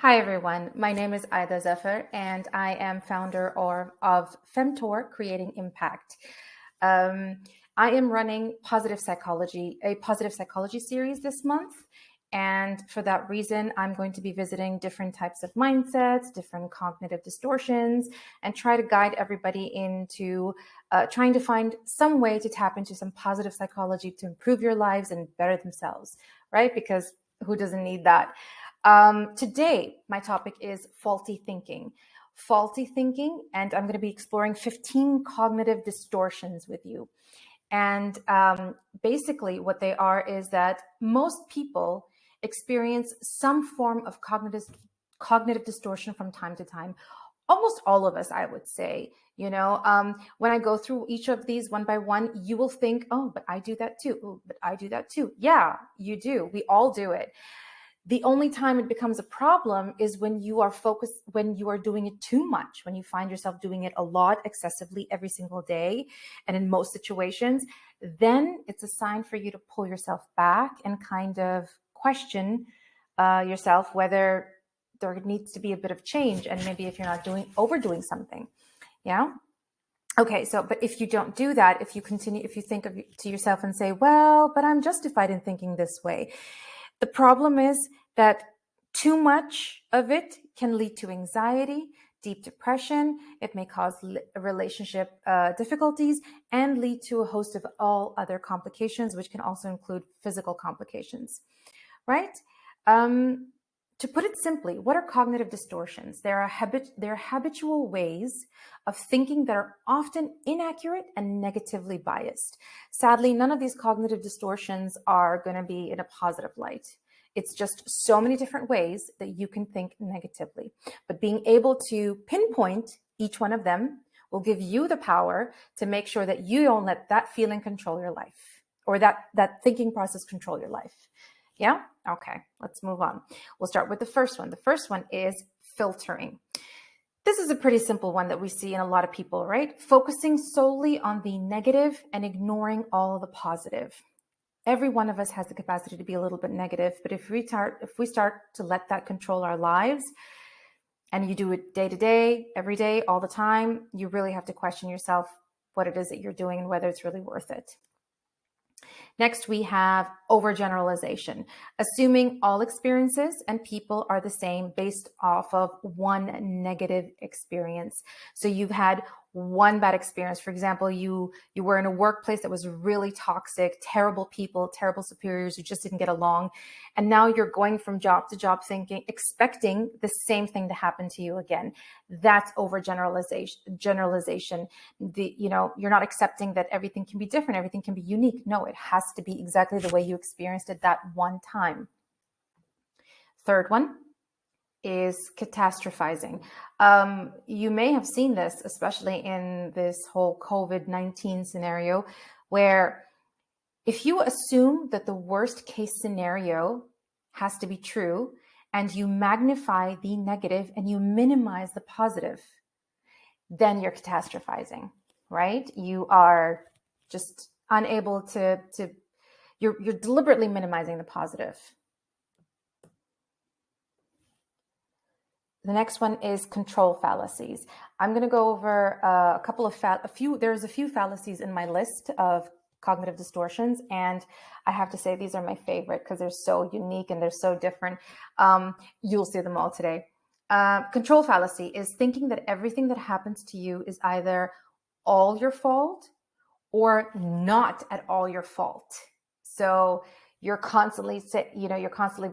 Hi, everyone. My name is Aida Zephyr, and I am founder of Femtor Creating Impact. Um, I am running a positive psychology series this month. And for that reason, I'm going to be visiting different types of mindsets, different cognitive distortions, and try to guide everybody into trying to find some way to tap into some positive psychology to improve your lives and better themselves, right? Because who doesn't need that? Today, my topic is faulty thinking. Faulty thinking, and I'm going to be exploring 15 cognitive distortions with you. And basically, what they are is that most people experience some form of cognitive distortion from time to time. Almost all of us, I would say. When I go through each of these one by one, you will think, oh, but I do that too. Oh, but I do that too. Yeah, you do. We all do it. The only time it becomes a problem is when you are focused, when you are doing it too much, when you find yourself doing it a lot, excessively every single day, and in most situations, then it's a sign for you to pull yourself back and kind of question yourself whether there needs to be a bit of change, and maybe if you're not overdoing something. Yeah. Okay, but if you don't do that, if you think to yourself and say, well, but I'm justified in thinking this way. The problem is that too much of it can lead to anxiety, deep depression. It may cause relationship difficulties and lead to a host of all other complications, which can also include physical complications, right? To put it simply, what are cognitive distortions? They're habitual ways of thinking that are often inaccurate and negatively biased. Sadly, none of these cognitive distortions are going to be in a positive light. It's just so many different ways that you can think negatively. But being able to pinpoint each one of them will give you the power to make sure that you don't let that feeling control your life, or that thinking process control your life. Yeah? Okay, let's move on. We'll start with the first one. The first one is filtering. This is a pretty simple one that we see in a lot of people, right? Focusing solely on the negative and ignoring all the positive. Every one of us has the capacity to be a little bit negative, but if we start to let that control our lives, and you do it day to day, every day, all the time, you really have to question yourself what it is that you're doing and whether it's really worth it. Next, we have overgeneralization, assuming all experiences and people are the same based off of one negative experience. So you've had one bad experience. For example, you were in a workplace that was really toxic, terrible people, terrible superiors who just didn't get along. And now you're going from job to job expecting the same thing to happen to you again. That's overgeneralization. You're not accepting that everything can be different, everything can be unique. No, it has to be exactly the way you experienced it that one time. Third one is catastrophizing. You may have seen this, especially in this whole COVID-19 scenario, where if you assume that the worst case scenario has to be true and you magnify the negative and you minimize the positive, then you're catastrophizing, right? You are just unable you're deliberately minimizing the positive. The next one is control fallacies. I'm going to go over there's a few fallacies in my list of cognitive distortions, and I have to say these are my favorite because they're so unique and they're so different. You'll see them all today. Control fallacy is thinking that everything that happens to you is either all your fault or not at all your fault. So you're constantly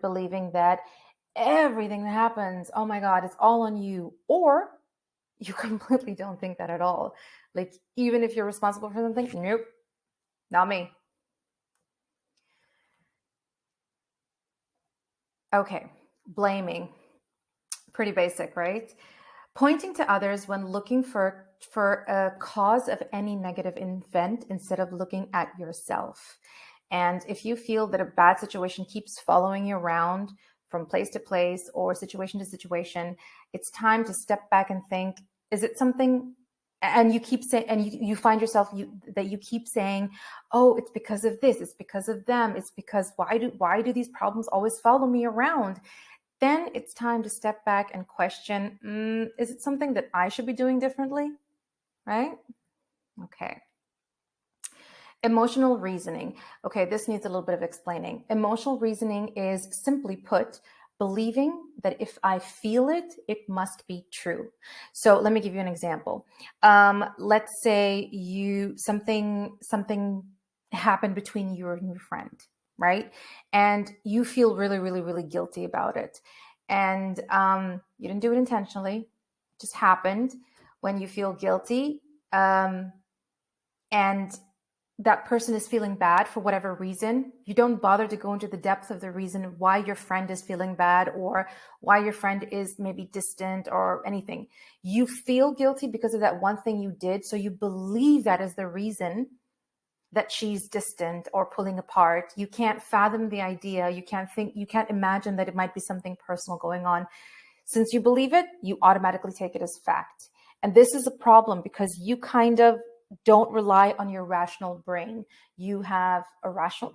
believing that everything that happens, oh my God, it's all on you. Or you completely don't think that at all. Like, even if you're responsible for something, nope, not me. Okay, blaming. Pretty basic, right? Pointing to others when looking for a cause of any negative event instead of looking at yourself. And if you feel that a bad situation keeps following you around from place to place or situation to situation, it's time to step back and think, is it something? And you keep saying, and you find yourself that you keep saying, oh, it's because of this, it's because of them, it's because why do these problems always follow me around? then it's time to step back and question, is it something that I should be doing differently? Right? Okay. Emotional reasoning. Okay, this needs a little bit of explaining. Emotional reasoning is, simply put, believing that if I feel it, it must be true. So let me give you an example. Let's say something happened between you and your friend, right? And you feel really, really, really guilty about it. And you didn't do it intentionally, it just happened. When you feel guilty, and that person is feeling bad for whatever reason, you don't bother to go into the depth of the reason why your friend is feeling bad or why your friend is maybe distant or anything. You feel guilty because of that one thing you did. So you believe that is the reason that she's distant or pulling apart. You can't fathom the idea. You can't imagine that it might be something personal going on. Since you believe it, you automatically take it as fact. And this is a problem because you kind of don't rely on your rational brain. You have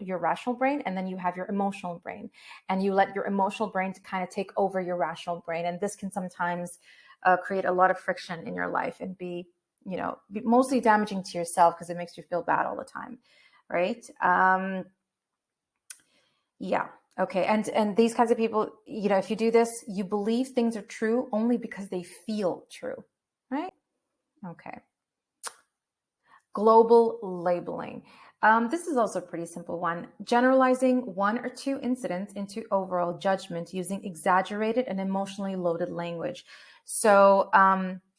your rational brain, and then you have your emotional brain, and you let your emotional brain to kind of take over your rational brain. And this can sometimes create a lot of friction in your life and be mostly damaging to yourself because it makes you feel bad all the time. Right. Yeah. Okay. And these kinds of people, if you do this, you believe things are true only because they feel true. Right. Okay. Global labeling. This is also a pretty simple one. Generalizing one or two incidents into overall judgment using exaggerated and emotionally loaded language. So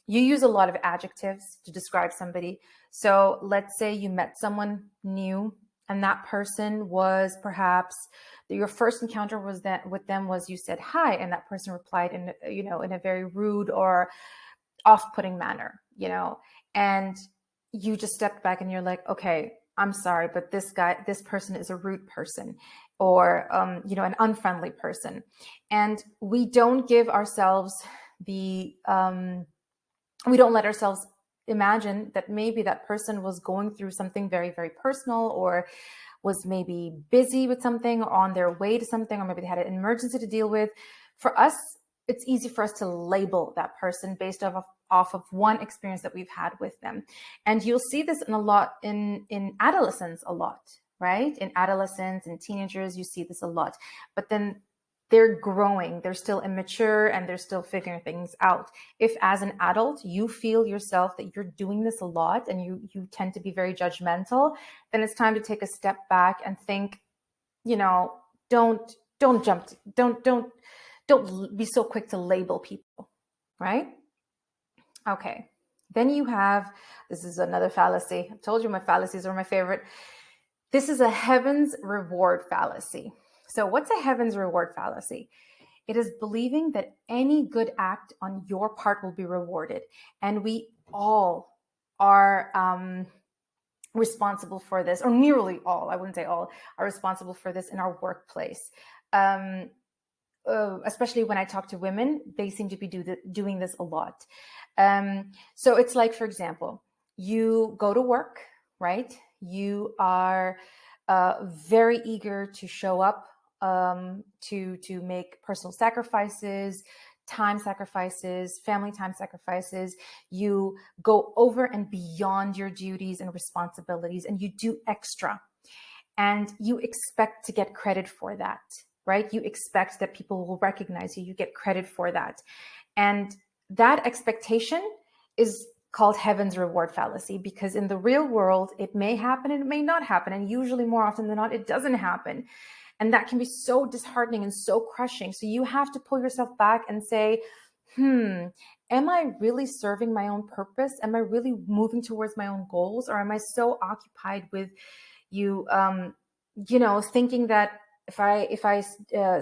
you use a lot of adjectives to describe somebody. So let's say you met someone new, and that person was perhaps your first encounter was that with them was you said hi, and that person replied in a very rude or off-putting manner, and you just stepped back and you're like, okay, I'm sorry, but this person is a rude person, or an unfriendly person. And we don't give ourselves we don't let ourselves imagine that maybe that person was going through something very, very personal, or was maybe busy with something, or on their way to something, or maybe they had an emergency to deal with. For us, it's easy for us to label that person based off of one experience that we've had with them. And you'll see this in adolescence a lot, right? In adolescents and teenagers, you see this a lot. But then they're growing, they're still immature, and they're still figuring things out. If as an adult, you feel yourself that you're doing this a lot and you tend to be very judgmental, then it's time to take a step back and think, don't be so quick to label people, right? Okay. Then you have, this is another fallacy. I told you my fallacies are my favorite. This is a heaven's reward fallacy. So what's a heaven's reward fallacy? It is believing that any good act on your part will be rewarded. And we all are responsible for this, or nearly all, I wouldn't say all, are responsible for this in our workplace. Especially when I talk to women, they seem to be doing this a lot. So it's like, for example, you go to work, right? You are very eager to show up, to make personal sacrifices, time sacrifices, family time sacrifices. You go over and beyond your duties and responsibilities, and you do extra. And you expect to get credit for that, right? You expect that people will recognize you. You get credit for that. And that expectation is called heaven's reward fallacy, because in the real world, it may happen and it may not happen. And usually more often than not, it doesn't happen. And that can be so disheartening and so crushing. So you have to pull yourself back and say, am I really serving my own purpose? Am I really moving towards my own goals? Or am I so occupied with you, thinking that if I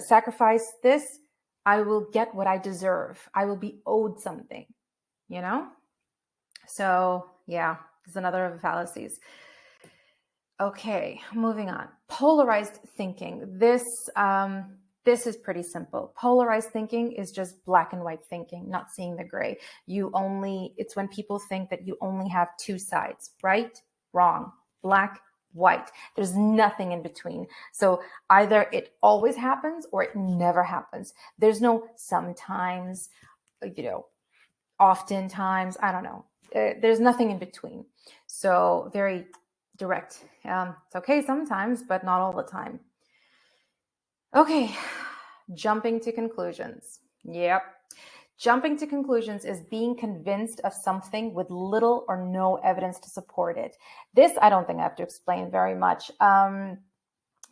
sacrifice this, I will get what I deserve. I will be owed something, So yeah, this is another of the fallacies. Okay, moving on. Polarized thinking. This is pretty simple. Polarized thinking is just black and white thinking, not seeing the gray. It's when people think that you only have two sides, right, wrong, black, white. There's nothing in between. So either it always happens or it never happens. There's no sometimes, oftentimes, I don't know. There's nothing in between. So very direct. It's okay sometimes, but not all the time. Okay, jumping to conclusions. Yep. Jumping to conclusions is being convinced of something with little or no evidence to support it. This, I don't think I have to explain very much.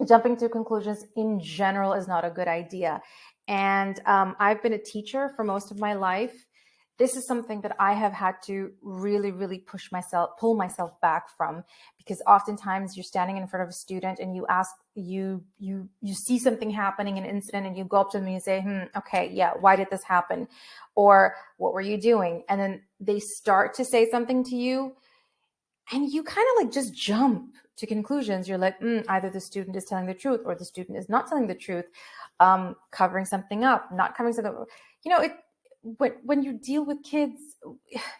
Jumping to conclusions in general is not a good idea. And I've been a teacher for most of my life. This is something that I have had to really, really pull myself back from, because oftentimes you're standing in front of a student and you see something happening, an incident, and you go up to them and you say, okay, yeah, why did this happen? Or what were you doing? And then they start to say something to you and you kind of like just jump to conclusions. You're like, either the student is telling the truth or the student is not telling the truth, covering something up, not covering something up. When you deal with kids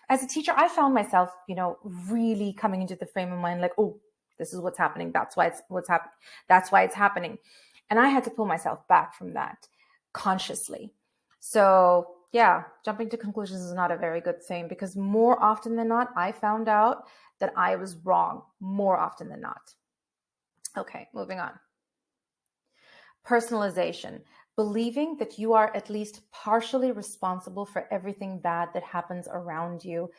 as a teacher, I found myself, really coming into the frame of mind, like, oh, this is what's happening. That's why it's happening. And I had to pull myself back from that consciously. So yeah, jumping to conclusions is not a very good thing, because more often than not, I found out that I was wrong more often than not. Okay, moving on. Personalization. Believing that you are at least partially responsible for everything bad that happens around you.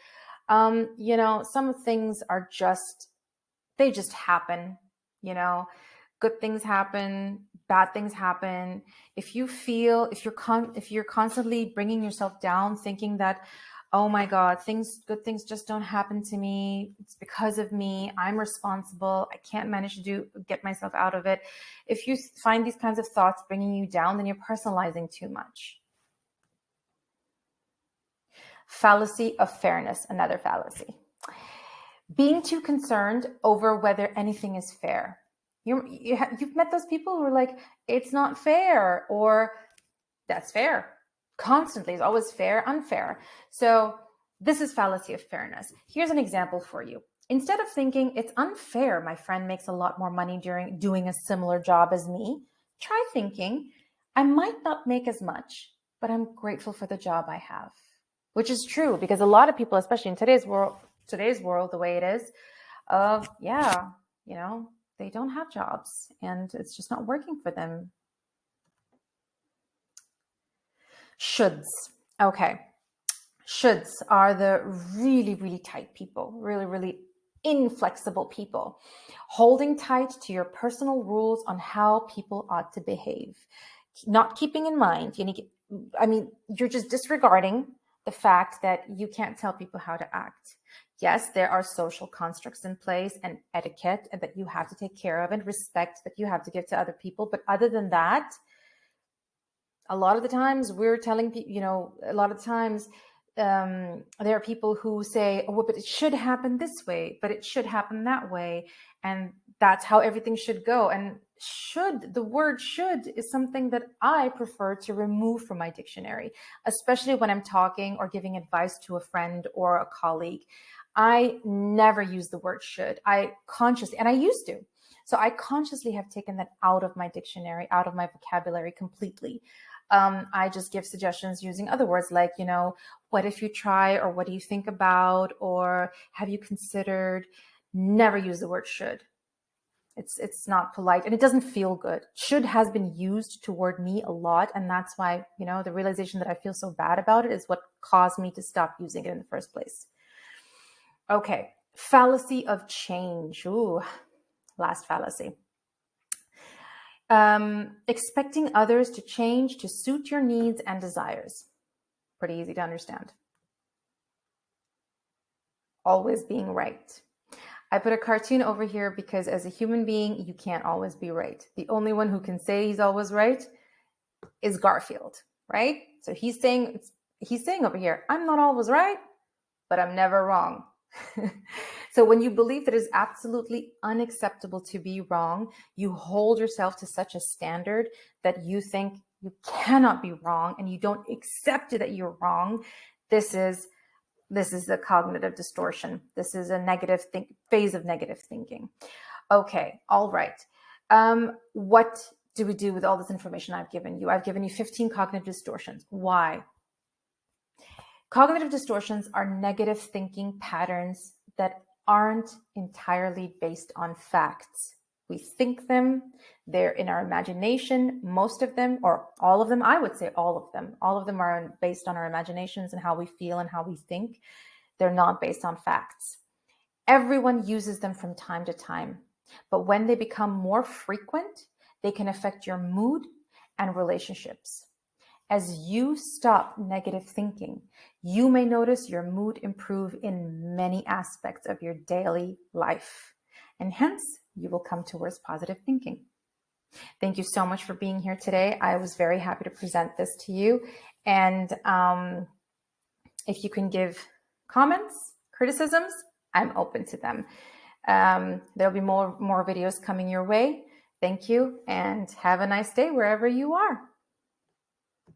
Some things are they just happen, good things happen, bad things happen. If you're constantly bringing yourself down, thinking that, oh my God, good things just don't happen to me. It's because of me. I'm responsible. I can't manage to get myself out of it. If you find these kinds of thoughts bringing you down, then you're personalizing too much. Fallacy of fairness, another fallacy. Being too concerned over whether anything is fair. You've met those people who are like, it's not fair, or that's fair. Constantly, it's always fair, unfair. So this is fallacy of fairness. Here's an example for you. Instead of thinking it's unfair, my friend makes a lot more money during doing a similar job as me, try thinking, I might not make as much, but I'm grateful for the job I have. Which is true, because a lot of people, especially in today's world, the way it is, they don't have jobs and it's just not working for them. Shoulds. Okay. Shoulds are the really, really tight people, really, really inflexible people, holding tight to your personal rules on how people ought to behave, not keeping in mind, you're just disregarding the fact that you can't tell people how to act. Yes, there are social constructs in place and etiquette that you have to take care of, and respect that you have to give to other people. But other than that, a lot of the times we're telling people, a lot of times there are people who say, oh, but it should happen this way, but it should happen that way. And that's how everything should go. And the word should is something that I prefer to remove from my dictionary, especially when I'm talking or giving advice to a friend or a colleague. I never use the word should. And I used to. So I consciously have taken that out of my dictionary, out of my vocabulary completely. I just give suggestions using other words like, what if you try, or what do you think about, or have you considered? Never use the word should. It's not polite and it doesn't feel good. Should has been used toward me a lot. And that's why, the realization that I feel so bad about it is what caused me to stop using it in the first place. Okay. Fallacy of change. Ooh, last fallacy. Expecting others to change to suit your needs and desires. Pretty easy to understand. Always being right. I put a cartoon over here because as a human being, you can't always be right. The only one who can say he's always right is Garfield, right? So he's saying over here, I'm not always right, but I'm never wrong. So when you believe that it's absolutely unacceptable to be wrong, you hold yourself to such a standard that you think you cannot be wrong and you don't accept that you're wrong. This is a cognitive distortion. This is a phase of negative thinking. Okay, all right. What do we do with all this information I've given you? I've given you 15 cognitive distortions. Why? Cognitive distortions are negative thinking patterns that aren't entirely based on facts. We think them, they're in our imagination, most of them, or all of them, I would say all of them. All of them are based on our imaginations and how we feel and how we think. They're not based on facts. Everyone uses them from time to time, but when they become more frequent, they can affect your mood and relationships. As you stop negative thinking, you may notice your mood improve in many aspects of your daily life, and hence you will come towards positive thinking. Thank you so much for being here today. I was very happy to present this to you. And if you can give comments, criticisms, I'm open to them. There'll be more videos coming your way. Thank you, and have a nice day wherever you are.